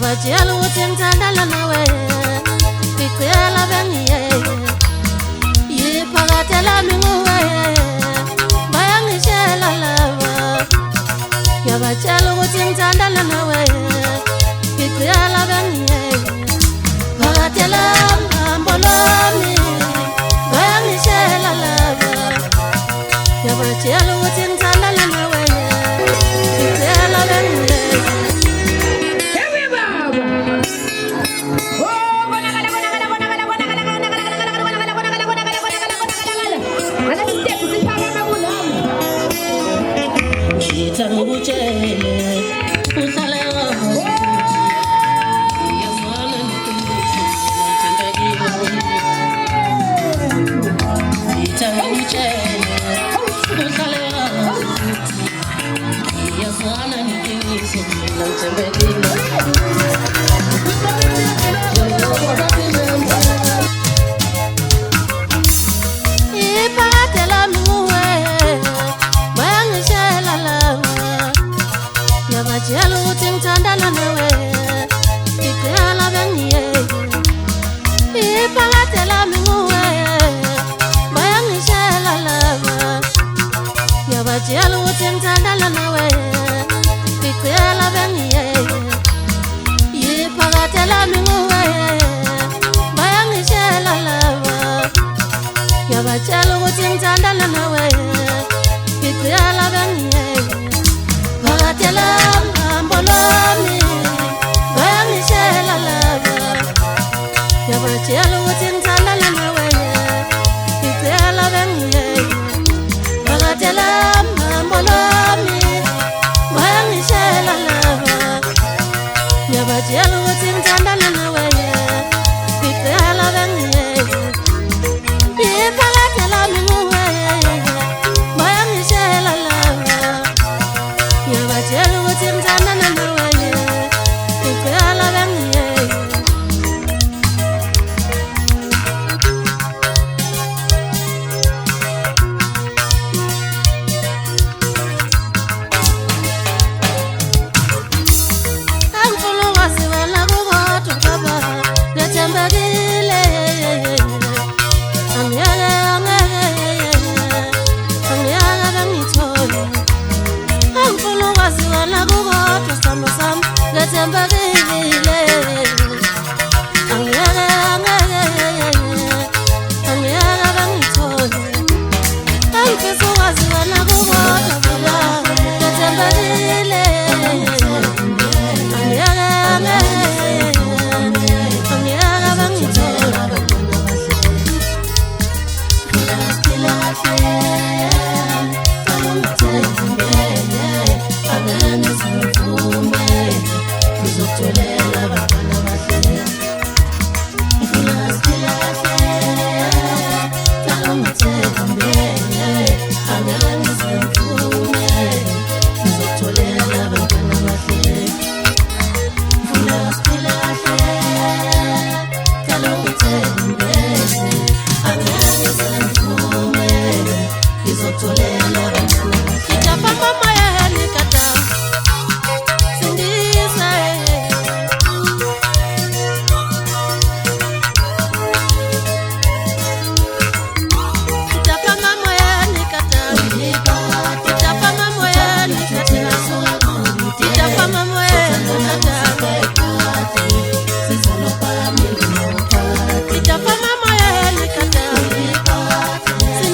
Yabajelu utimtandala nawe Bikuyela bengiye Yipakatela minguwe Bayangishela lava Yabajelu utimtandala nawe Bikuyela bengiye Pakatela mbolomi Bayangishela lava Yabajelu utimtandala nawe Bikuyela bengiye Yabajelu utimtandala nawe Bikuyela bengiye Ipakatela minguwe Bayangishela lava Yabajelu utimtandala nawe Bikuyela bengiye Ipakatela minguwe Bayangishela lava Yabajelu utimtandala nawe Bikuyela bengiye Pakatela mbolomi Bayangishela lava Yabajelu utimtandala nawe Bikuyela bengiye Pakatela mbolomi Bayangishela lava Yabajelu utimtandala nawe Bikuyela bengiye Ipakatela minguwe Bayangishela lava Yabajelu utimtandala nawe Bikuyela bengiye Angifuna ukwaziwela kukodwa baba Ngethembekile Angiyeke bengithole Angifuna ukwaziwela kukodwa samba sami Ngethembekile Angiyeke bengithole Angifisa ukwaziwela kukodwa baba Ngethembekile Angiyeke